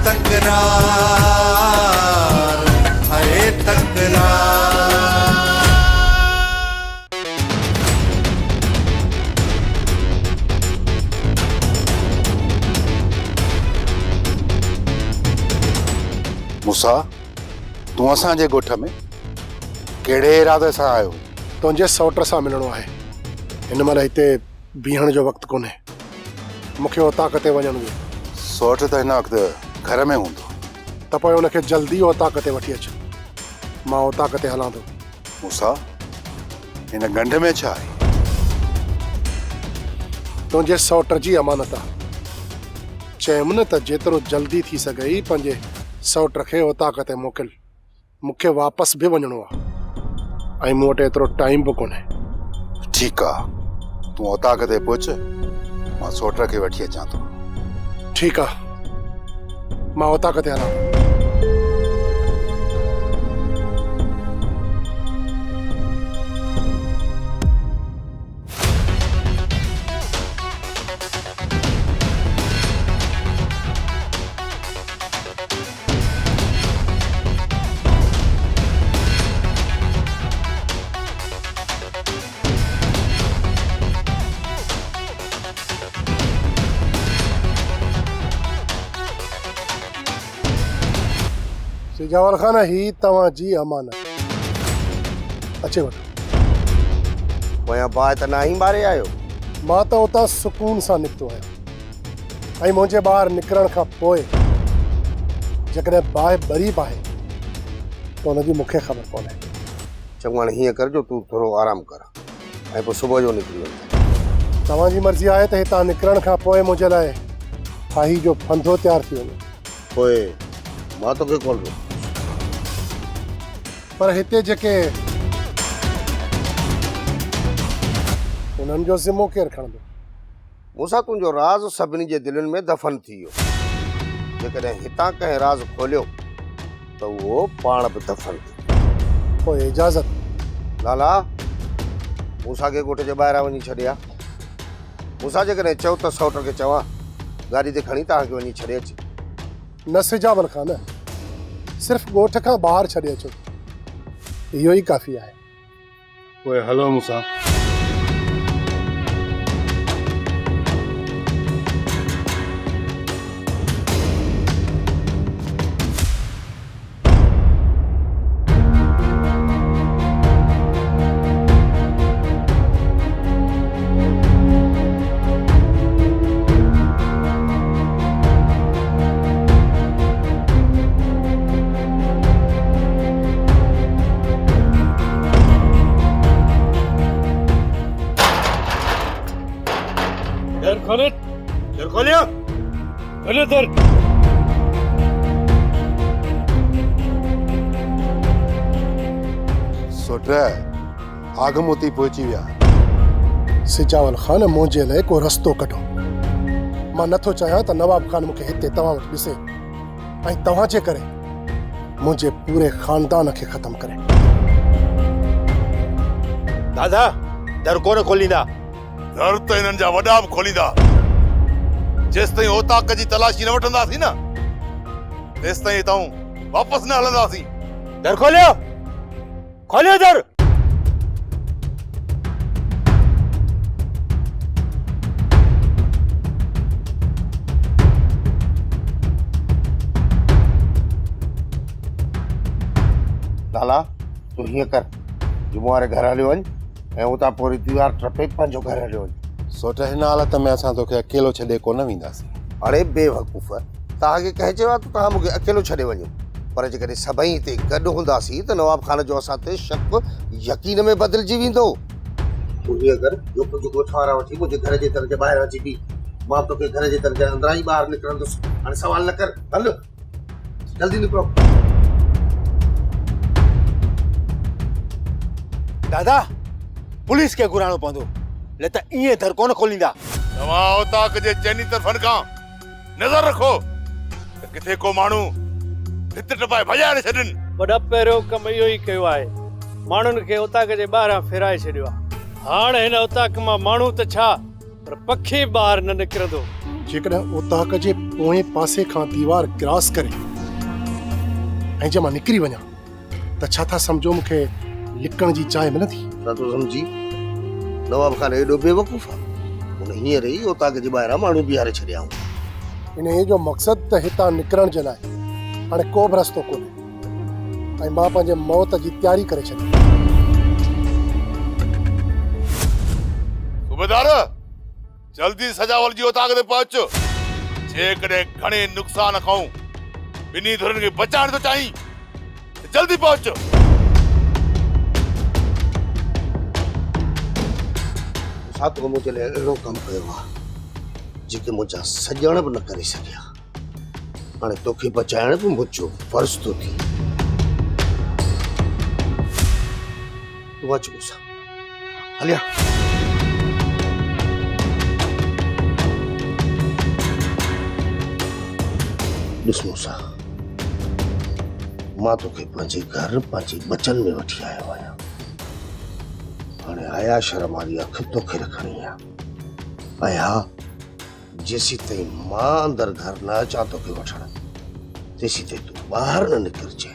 तकरार, है तकरार। मूसा, तू असांजे ॻोठ में कहिड़े इरादे सां आयो? तुंहिंजे सौट सां मिलणो आहे। हिन महिल हिते बीहण जो वक़्तु कोन्हे, मूंखे ओताक ते वञणो आहे। सौट त हिन वक़्तु घर में हूंदो, त पोइ उनखे जल्दी ओताक ते वठी अच, मां ओताक ते हलां थो। मूसा, हिन गंढ में छा आहे? तुंहिंजे सौट जी अमानत आहे। चयमि न त जेतिरो जल्दी थी सघई पंहिंजे सौट खे ओताक ते मोकिल, मूंखे वापसि बि वञणो आहे ऐं मूं वटि एतिरो टाइम बि कोन्हे। ठीकु आहे, तूं ओताक ते पहुच, मां सौट खे वठी अचां थो। ठीकु आहे, मां ओताक ते हलां थो। सिजावर खान, ही तव्हांजी अमानत। अचे वठो। पोयां बाहि त न ई मारे आयो? मां त उतां सुकून सां निकितो आहियां ऐं मुंहिंजे ॿाहिरि निकिरण खां पोइ जेकॾहिं बाहि ॿरी बि आहे त हुनजी मूंखे ख़बर कोन्हे। चङो, हाणे हीअं कर जो तूं थोरो आराम कर ऐं पोइ सुबुह जो निकिरी वञ। तव्हांजी मर्ज़ी आहे त हितां निकिरण खां पोइ मुंहिंजे लाइ फाही जो फंदो तयारु थी वञे। पोइ मां तोखे कॉल कयो, पर हिते जेके उन्हनि जो ज़िम्मो केरु खणंदो? मूंसां तुंहिंजो राज़ सभिनी जे दिलनि में दफ़न थी वियो। जेकॾहिं हितां कंहिं राज़ खोलियो त उहो पाण बि दफ़न थी। पोइ इजाज़त। लाला, मूंसां खे ॻोठ जे ॿाहिरां वञी छॾिया। मूंसां जेकॾहिं चओ त सौट खे चवां गाॾी ते खणी तव्हांखे वञी छॾे अचे। न सिजावल खान, सिर्फ़ु ॻोठ खां ॿाहिरि छॾे अचो, इहो ई काफ़ी आहे। पोइ हलो मूंसां। सौट आगमोती पहुची विया। सिजावल खान, मुंहिंजे लाइ को रस्तो कढो। मां नथो चाहियां त नवाब खान मूंखे हिते तव्हां वटि ॾिसे ऐं तव्हांजे करे मुंहिंजे पूरे ख़ानदान खे ख़तमु करे। दादा, दर कोन खोलींदा? दर त हिननि जा वॾा बि खोलींदा। जेसिताईं ओताक जी तलाशी न वठंदासीं न, तेसिताईं हितां वापसि न हलंदासीं। दर खोलियो, खोलियो दर। लाला, तूं हीअं कर, जुमो वारे घर हलियो वञ ऐं उतां पोइ दीवार टपे पंहिंजो घर हलियो वञ। सौट, हिन हालत में असां तोखे अकेलो छॾे कोन वेंदासीं। अड़े बेवकूफ़, तव्हांखे कंहिं चयो आहे त तव्हां मूंखे अकेलो छॾे वञो? पर जेकॾहिं सभई हिते गॾु हूंदासीं त नवाब खान जो असां ते शक यकीन में बदिलजी वेंदो। तूं हीअं कर, जो कुझु ॻोठ वारा वठी मुंहिंजे घर जे दर जे ॿाहिरि अची बीह, मां तोखे घर जे दर जे अंदरां ई ॿाहिरि निकिरंदुसि। हाणे सवाल न कर, हल जल्दी निकिरो। दादा, पुलिस खे घुराइणो पवंदो, न त ईअं दर कोन खोलींदा। तव्हां ओताक जे चइनी तरफ़नि खां नज़र रखो त किथे को माण्हू हित टपाए भॼाए न छॾनि। वॾा पहिरियों कमु इहो ई कयो आहे, माण्हुनि खे उताक जे ॿाहिरां फिराए छॾियो आहे। हाणे हिन उताक मां माण्हू त छा, पर पखी ॿाहिरि न निकिरंदो। जेकॾहिं उताक जे पोएं पासे खां दीवार क्रॉस करे ऐं जे मां निकिरी वञा त छा था सम्झो मूंखे लिकण जी जाइ मिलंदी? नथो सम्झी नवाब खान एॾो बेवकूफ़ आहे हुन हींअर ई ओताक जे ॿाहिरां माण्हू बीहारे छॾियाऊं। इन जो मक़सदु त हितां निकिरण जे लाइ हाणे को बि रस्तो कोन्हे ऐं मां पंहिंजे मौत जी तयारी करे छॾी। सूबेदार जल्दी सजावल जी ओताक ते पहुच। जेकॾहिं घणे नुक़सान खां ॿिन्ही धुरनि खे बचाइण थो चाहीं त जल्दी पहुच। छा तो मुंहिंजे लाइ अहिड़ो कमु कयो आहे जेके मुंहिंजा सॼण बि न करे सघिया। हाणे तोखे बचाइण बि मुंहिंजो फर्ज़ थो थिए। तूं अच मूंसां हलिया। ॾिस मूंसां मां तोखे पंहिंजे घर पंहिंजे बचन में वठी आयो आहियां। हाणे आया शर्म वारी अख तोखे रखणी आहे। ऐं हा जेसी ताईं मां अंदर घर न अचां तोखे वठण तेसी ताईं तूं ॿाहिरि न निकिरजे,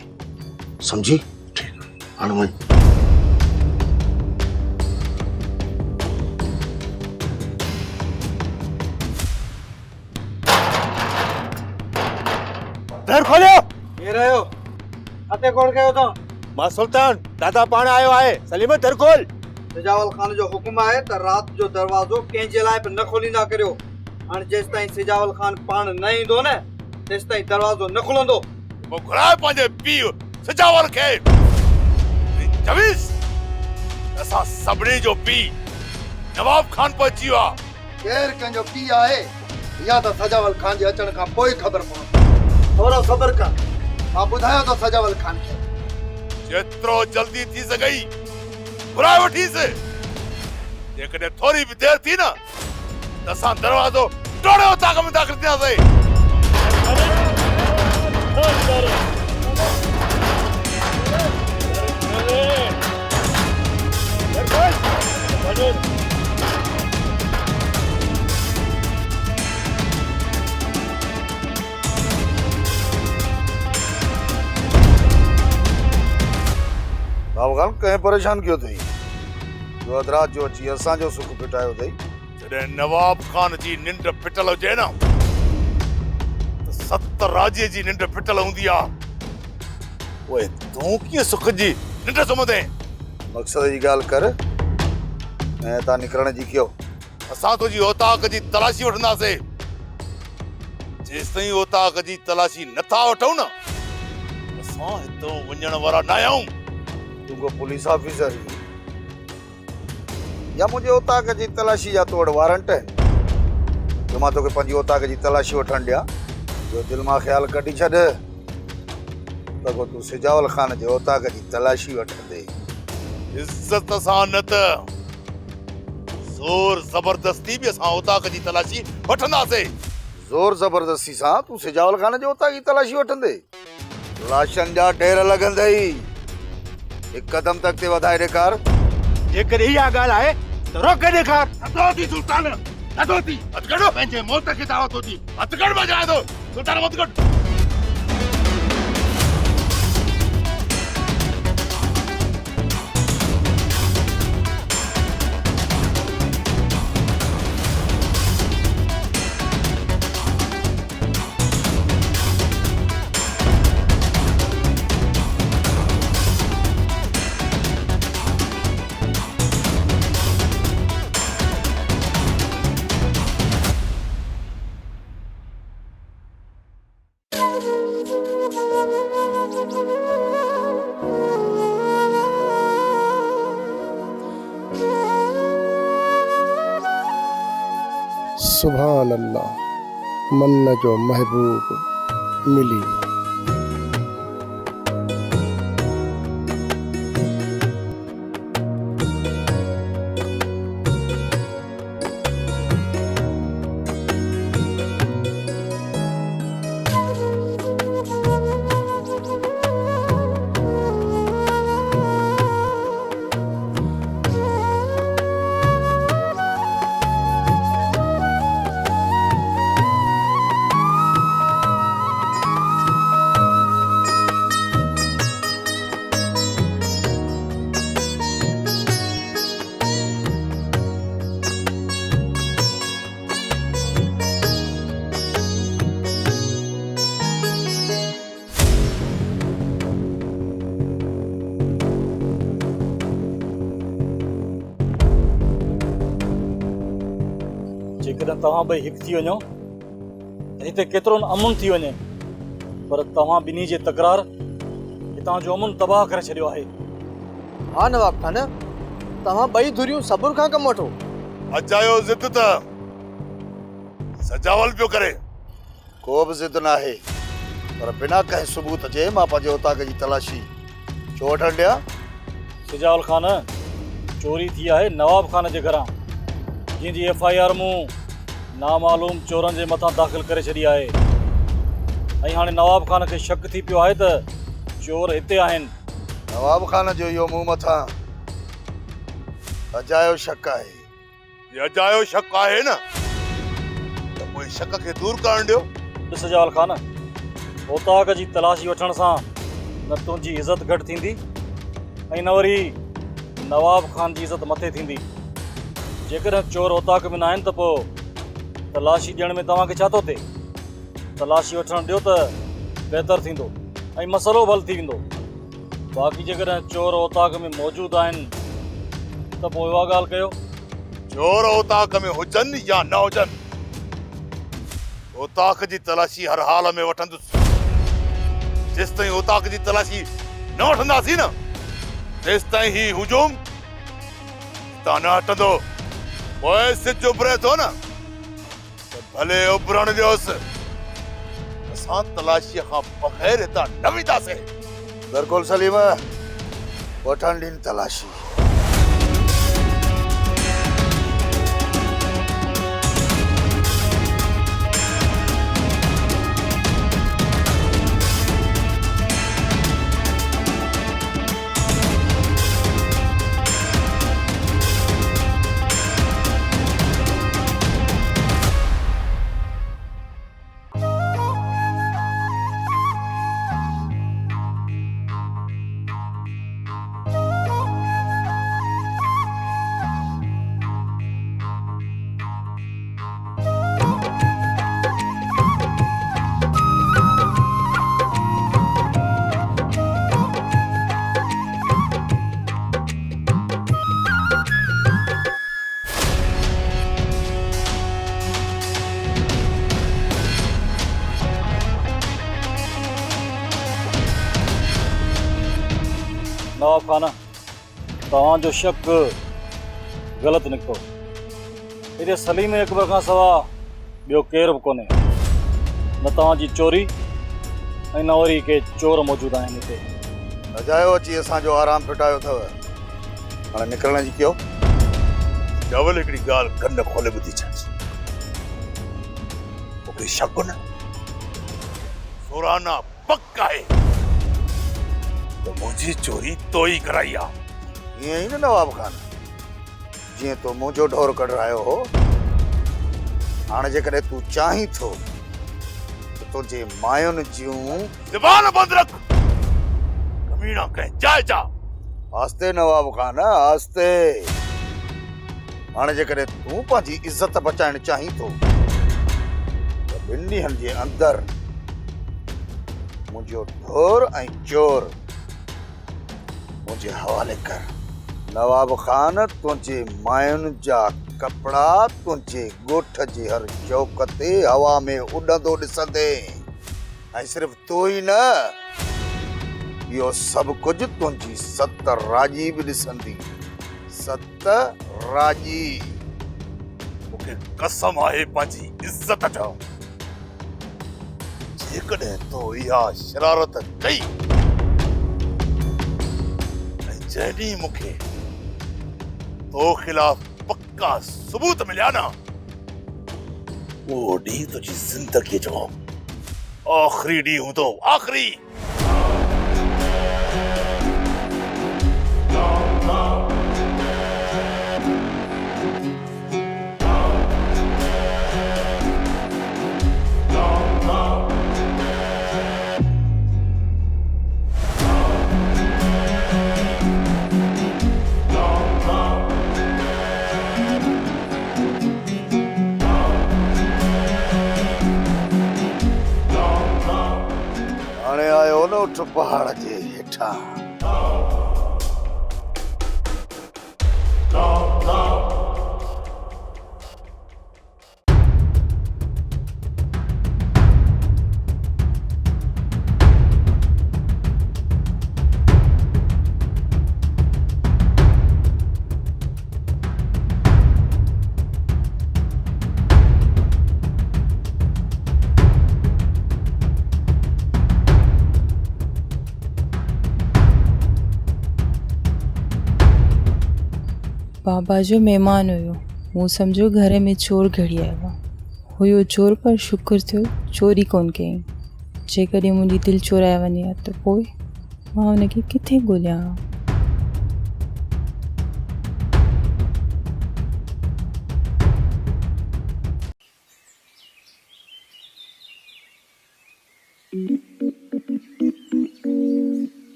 सम्झी? ठीकु हाणे वञ। दर खोलियो। केरु आयो? अते कोण कयो तो? मां सुल्तान दादा पाण आयो आहे। सलीम दर खोल। सिजावल खान जो हुक्म है त रात जो दरवाजो कंहिंजे लाइ बि न खोलींदा करियो। हाणे जेसि ताईं सिजावल खान पाण न ईंदो न तेसि ताईं दरवाजो न खुलंदो। पोइ घुराए पंहिंजे पीउ सिजावल खे। चवीस असां सभिनी जो पीउ नवाब खान पहुची वियो आहे। केरु कंहिंजो पीउ आहे या त सजावल खान जे अचण खां पोइ ख़बर पवंदी। थोरो सबर कर, मां ॿुधायो तो सजावल खान खे जेतिरो जल्दी थी सघई घुराए वठीसि। जेकॾहिं थोरी बि देरि थी न त असां दरवाज़ो टोड़े ओताक में दाख़िल थींदासीं। बाबूखान कहीं परेशान क्यों थी? जो अदरात जो अची असांजो सुख पिटायो अथई। जॾहिं नवाब खान जी निंड फिटल हुजे न त सत राजे जी निंड फिटल हूंदी आहे। ओए तूं कीअं सुख जी निंड सुम्हंदे? मक़सद जी ॻाल्हि कर ऐं तां निकिरण जी कयो। असां तुंहिंजी ओताक जी तलाशी वठंदासीं। जेसि ताईं ओताक जी तलाशी नथा वठूं न असां हितां वञण वारा न आहियूं। तूं को पुलिस ऑफिसर या मुझे ओताक जी तलाशी जा तोड़ वारंट है जो मां तोखे पंहिंजी ओताक जी तलाशी वठण ॾियां? जो दिलि मां ख़्यालु कढी छॾ त को तूं सिजावल खान जे ओताक जी तलाशी वठंदे। इज्जत सां न त ज़ोर ज़बरदस्ती बि असां ओताक जी तलाशी वठंदासीं। ज़ोर ज़बरदस्ती सां तूं सिजावल खान जे ओताक जी तलाशी वठंदे? लाशनि जा ढेर लॻंदई। हिकु कदम तक ते वधाए ॾेखार। जेकॾहिं इहा ॻाल्हि आहे त रोके ॾेखार। नथो थी सुल्तान, नथो थी। हथकड़ो पंहिंजे मौत खे दावत थी। हथकड़ बजाए थो सुल्तान हथकड़। सुभान अल्लाह, मन जो महबूब मिली। तव्हां ॿई हिकु थी वञो हिते केतिरो न अमुन थी वञे, पर तव्हां ॿिन्ही जे तकरार हितां जो अमुन तबाह करे छॾियो आहे। हा नवाब खान, तव्हां ॿई धुरियूं सबुर खां कमु वठो। अजायो ज़िद त सजावल पियो करे। को बि ज़िद न आहे, पर बिना कंहिं सबूत जे मां पंहिंजे उताक जी तलाशी छो वठण ॾियां? सिजावल खान, चोरी थी आहे नवाब खान जे घरां, जंहिंजी FIR मूं नामालूम चोरनि जे मथां दाख़िल करे छॾी आहे। ऐं हाणे नवाब खान खे शक थी पियो आहे त चोर हिते आहिनि। नवाब खान जो इहो मूं मथां अजायो शक आहे। ये अजायो शक आहे न, त पोइ शक खे दूर करण ॾियो। सिजावल खान, ओताक जी तलाशी वठण सां न तुंहिंजी इज़त घटि थींदी ऐं न वरी नवाब खान जी इज़त मथे थींदी। जेकॾहिं चोर ओताक में न आहिनि त पोइ तलाशी ॾियण में तव्हांखे छा थो थिए? तलाशी वठण ॾियो त बहितर थींदो ऐं मसइलो बि हल थी वेंदो। बाक़ी जेकॾहिं चोर ओताक में मौजूदु आहिनि त पोइ उहा ॻाल्हि कयो। चोर ओताक में हुजनि या न हुजनि, ओताक जी तलाशी हर हाल में वठंदुसि। जेसि ताईं ओताक जी तलाशी न वठंदासीं न, तेसि ताईं ही हुजूम हितां न हटंदो। पोइ सिज उभरे थो न, त भले उभरण ॾियोसि, असां तलाशीअ खां बग़ैर हितां न वेंदासीं। बिल्कुलु सलीम, वठण ॾिन तलाशी। नवाब खान, तव्हांजो शक ग़लति निकितो। हिते सलीम अकबर खां सवाइ ॿियो केरु बि कोन्हे। न तव्हांजी चोरी ऐं न वरी के चोर मौजूदु आहिनि हिते। अजायो अची असांजो आराम फिटायो अथव, हाणे निकिरण जी कयो। डबल हिकिड़ी ॻाल्हि कन खोले ॿुधी छॾ। मूंखे शक न, सोराना पक आहे त मुंहिंजी चोरी तो ई कराई आहे। ईअं ई न नवाब खान, जीअं तो मुंहिंजो ढोर कढायो हो, हाणे जेकॾहिं तूं चाहीं थो त तुंहिंजे मायुनि जूं ज़बान बंदि रख। कमीना कंहिं जाइ जा। आस्ते नवाब खान, आस्ते। हाणे जेकॾहिं तूं पंहिंजी इज़त बचाइण चाहीं थो त ॿिनि ॾींहंनि जे अंदरि मुंहिंजो ढोर ऐं चोर मुझे हवाले कर। नवाब खान, तुझे मायुनि जा कपड़ा तुझे गोठ जी हर चौक ते हवा में उड़ंदो ॾिसंदे, ऐं सिर्फ़ तू ही न, इहो सभु कुझु तुंहिंजी सत राजी बि ॾिसंदी। सत राजी। मूंखे कसम आहे पंहिंजी इज़त जो, जेकॾहिं तो इहा शरारत कई जॾहिं मूंखे तो खिलाफ पक्का सबूत मिलिया न, वो ॾींहुं तुंहिंजी ज़िंदगीअ जो आख़िरी ॾींहुं हूंदो। आख़िरी। उठ पहाड़ जे हेठां। बाबा जो महिमान हुयो मूं सम्झो घर में चोर घड़ी आयो हुयो चोर पर शुक्र थियो चोरी कोन कयईं जेकॾहिं मुंहिंजी दिलि चोराए वञे हा त पोइ मां हुनखे किथे ॻोल्हियां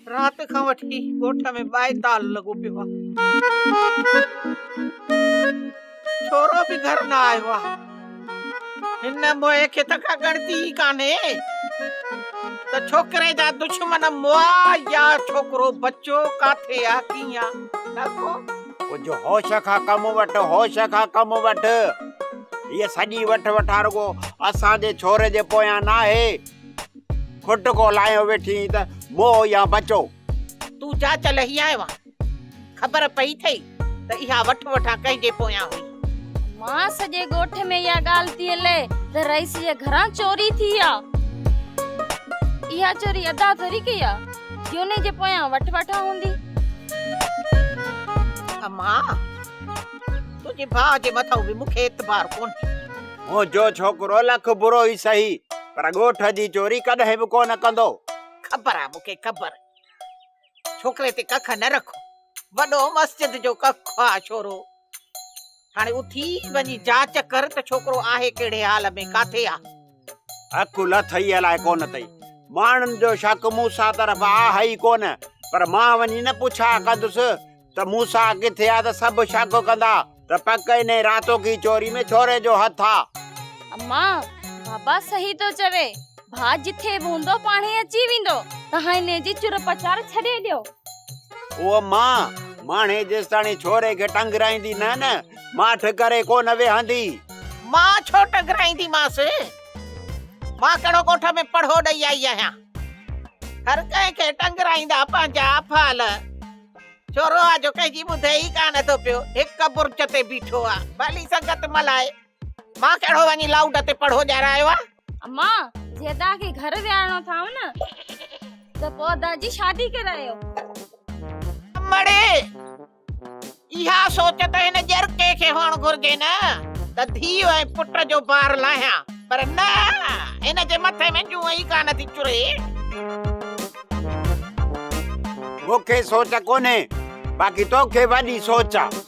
रात खां वठी ॻोठ में बाए ताल लॻो पियो आहे छोरो बि घर न आयो आहे हिन मोए खे त का गणती ई कान्हे त छोकिरे जा दुश्मन मोआ या छोकिरो बच्चो काथे आहे कीअं नको कुझु होश खां कमु वठ होश खां कमु वठ हीअ सॼी वठ वठारगो असांजे छोरे जे पोयां न आहे खुट को लायो वेठी त मोह या बचो तू जा चल ही आयो आहे ख़बर पई थई त इहा वठ वठा कंहिंजे पोयां हुई मां सॼे ॻोठ में इहा ॻाल्हि थी हले त रईस जे घरां चोरी थी आहे इहा चोरी अदा थोरी कई आहे कि उन जे पोयां वठ वठा हूंदी अम्मा तुंहिंजे भाउ जे मथां बि मूंखे एतबार कोन मुंहिंजो छोकिरो लख बुरो ई सही पर ॻोठ जी चोरी कॾहिं बि कोन कंदो ख़बर आहे मूंखे ख़बर छोकिरे ते कख न रखो वॾो मस्जिद जो कख आहे छोरो हाणे उथी वञी जांच कर त छोकिरो आहे कहिड़े हाल में काथे आहे अखु लथई अलाए कोन अथई माण्हुनि जो शक मूंसां तरफ़ आहे ई कोन पर मां वञी न पुछा कंदुसि त मूंसां किथे आहे त सभु शक कंदा त पक इन रातो की चोरी में छोरे जो हथ आहे अम्मा बाबा सही तो चवे भा जिथे बि हूंदो पाणे अची वेंदो तव्हां हिन जी चुर पचार छॾे ॾियो उहो माणे जेसि ताणी छोरे खे टंगराईंदी न माठ करे कोन वेहंदी मां छो टंगराईंदीमांसि मां कहिड़ो ॻोठ में पढ़ो ॾेई आई आहियां हर कंहिंखे टंगराईंदा पंहिंजा अफ़ाल छोरो आहे जो कंहिंजी ॿुधे ई कान थो पियो हिकु बुर्ज ते बीठो आहे भली संगत मलाए मां कहिड़ो वञी लाउड ते पढ़ो ॼारायो आहे अम्मा जे तव्हांखे घर विहारणो थाव न त पोइ दादी शादी करायो मड़े इहा सोच त हिन जरके खे हुअण घुर्जे न त धीउ ऐं पुट जो बार लाहियां पर न हिन जे मथे में जूं ई कान थी चुरे मूंखे सोच कोन्हे बाक़ी तोखे वॾी सोच आहे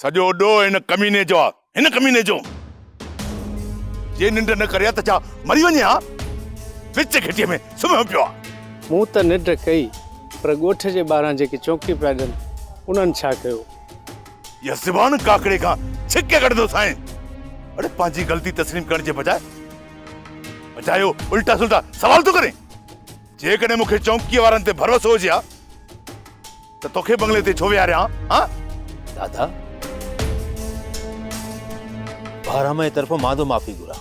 सॼो ॾोह हिन कमीने जो आहे हिन कमीने जो जे निंड न करे त छा मरी वञे हा विच खिटीअ में सुम्हियो पियो आहे मूं त निंड कई पर ॻोठ जे ॿाहिरां जेके चौकी पिया ॾियनि उन्हनि छा कयो इहा ज़बान काकड़े खां छिके कढंदो साईं अरे पंहिंजी ग़लती तस्लीम करण जे बजायो उल्टा सुल्टा सवाल थो करे जेकॾहिं मूंखे चौकीअ वारनि ते भरोसो हुजे हा त तोखे बंगले ते छो विहारियां हा दादा बारह में तरफ़ मां तो माफ़ी घुरा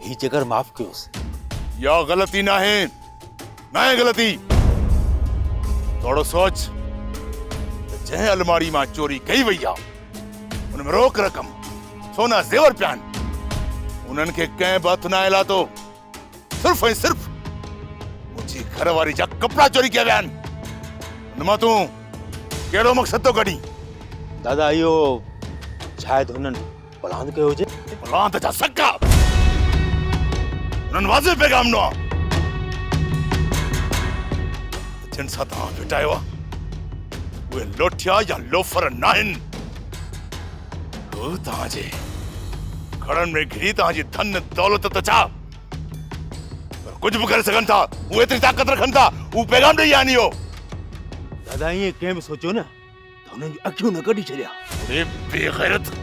ही जेकर माफ़ कयोसि या ग़लती न आहे ग़लती थोड़ो सोच जंहिं अलमारी मां चोरी कई वई आहे उन में रोक रक़म सोना ज़ेवर पिया आहिनि उन्हनि खे कंहिं बि हथ न लाथो सिर्फ़ ऐं सिर्फ़ मुंहिंजी घरवारी जा कपिड़ा चोरी कया विया आहिनि हुन मां तूं कहिड़ो मक़सद थो कढी दादा इहो शायदि हुननि प्लान कयो हुजे प्लान जा सका उन्हनि वाज़े पैगाम ॾिनो आहे जिन सां तव्हां फिटायो आहे उहे लोठिया या लोफर न आहिनि हू तव्हांजे खड़नि में घिरी तव्हांजी धन दौलत त छा पर कुझु बि करे सघनि था उहे एतिरी ताक़त रखनि था हू पैगाम ॾेई आहिनि इहो दादा ईअं कंहिं बि सोचियो न त हुननि जी अखियूं न कढी छॾिया अरे बेग़ैरत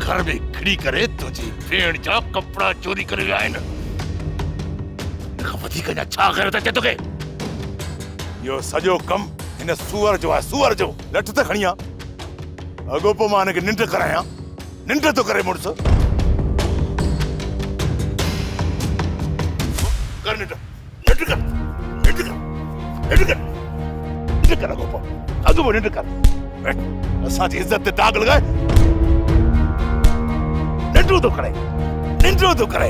घर में खड़ी करे तुझी भेड़ जा कपड़ा चोरी करे विया आहिनि हिन खां वधीक अञा छा गैरत अचे तोखे इहो सॼो कम हिन सूअर जो आहे सूअर जो लठ त खणी आ अॻो पोइ मां हिनखे निंड करायां निंड थो करे मुड़ुस कर निंड निंड कर निंड कर निंड कर निंड कर अॻो पोइ निंड कर असांजी इज़त ते दाग लॻाए निंड थो करे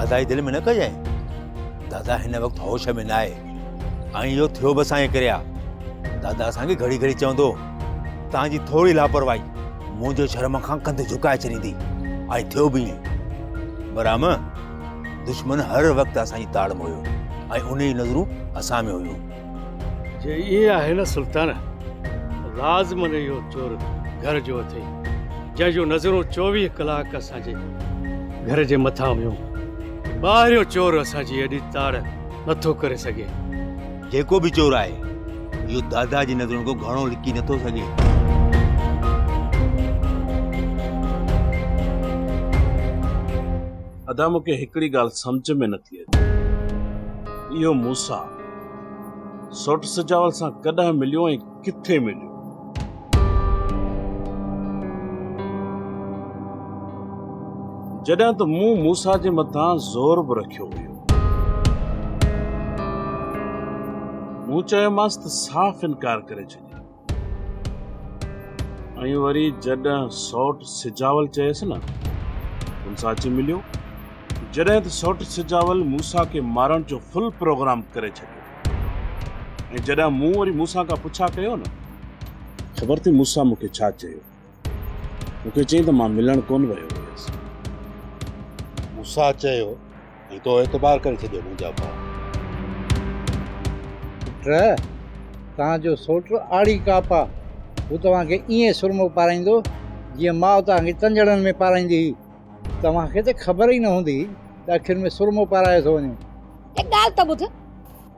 दादा जी दिलि में न कजांइ। दादा हिन वक़्तु होश में न आहे ऐं इहो थियो बि असांजे करे आहे। दादा असांखे घड़ी घड़ी चवंदो तव्हांजी थोरी लापरवाही मुंहिंजे शर्म खां कंध झुकाए छॾींदी ऐं थियो बि ईअं। बराम दुश्मन हर वक़्तु असांजी ताड़ में हुयो ऐं उन जी नज़रूं असां में हुयूं। जे इहे आहे न सुल्तान, लाज़मन इहो चोर घर जो अथई जंहिंजो नज़रूं 24 कलाक असांजे घर जे मथां हुयूं। ॿाहिरियों चोर असांजी एॾी ताड़ नथो करे सघे। जेको बि चोर आहे इहो दादा जी नज़रुनि खां घणो लिकी नथो सघे। अदा मूंखे हिकिड़ी ॻाल्हि सम्झ में नथी अचे, इहो मूसा सोट सजावल सां कॾहिं मिलियो ऐं किथे मिलियो? जॾहिं त मूं मूसा जे मथां ज़ोर बि रखियो हुयो। मूं चयोमांसि त साफ़ इनकार करे छॾियो ऐं वरी जॾहिं सौट सिजावल चयसि न उन सां अची मिलियो। जॾहिं त सौट सिजावल मूसा खे मारण जो फुल प्रोग्राम करे छॾियो ऐं जॾहिं मूं वरी मूसा खां पुछा कयो न, ख़बर थी मूसा मूंखे छा चयो? मूंखे चई त मां मिलण कोन वियो हुयसि। मूसा चयो ऐं तो एतबार करे छॾियो मुंहिंजा भाउ। तव्हांजो सोट आड़ी कापा हू तव्हांखे ईअं सुरमो पाराईंदो जीअं माउ तव्हांखे तंजड़नि में पाराईंदी हुई। तव्हांखे त ख़बर ई न हूंदी त अखियुनि में सुरमो पाराए थो वञे। एक ॻाल्हि त ॿुध,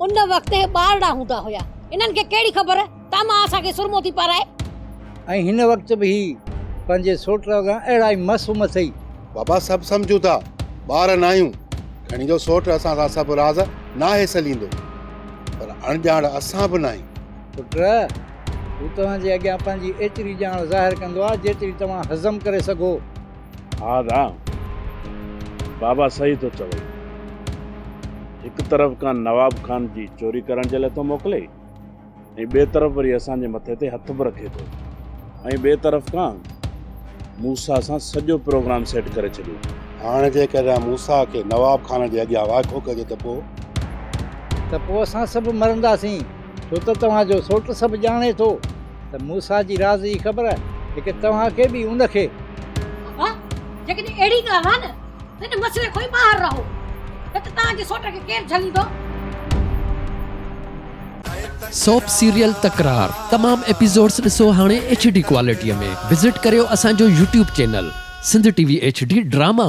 उन वक़्तु हे ॿारड़ा हूंदा हुया, इन्हनि खे कहिड़ी ख़बर त मां असांखे सुरमो थी पाराए। ऐं हिन वक़्तु बि पंहिंजे सोट खां अहिड़ा ई मसूम अथई। बाबा सभु सम्झूं था, ॿार न आहियूं। खणी जो सोट असां सां सभु राज़ नाहे सलींदो, पर अणॼाण असां बि न आहियूं। पुट हू तव्हांजे अॻियां पंहिंजी एतिरी ॼाण ज़ाहिर कंदो आहे जेतिरी तव्हां हज़म करे सघो। हा दा बाबा सही तो चवे। हिक तरफ़ खां नवाब खान जी चोरी करण जे लाइ थो मोकिले ऐं ॿिए तरफ़ वरी असांजे मथे ते हथ बि रखे थो ऐं ॿिए तरफ़ खां मूसा सां सॼो प्रोग्राम सेट करे छॾियो। हाणे जेकॾहिं मूसा खे नवाब खान जे अॻियां वाक़ो कजे त पोइ असां सभु मरंदासीं, छो त तव्हांजो सोट सभु ॼाणे थो त मूसा जी राज़ जी ख़बर हिकु तव्हांखे बि उनखे। जेकॾहिं अहिड़ी ॻाल्हि आहे न त हिन मसइले खां ई ॿाहिरि रहो, न त तव्हांजे सोट खे केरु झलींदो। सोप सीरियल तकरार तमाम एपिसोड्स ॾिसो हाणे HD क्वालिटीअ में। विज़िट करियो असांजो YouTube channel Sindh TV HD drama.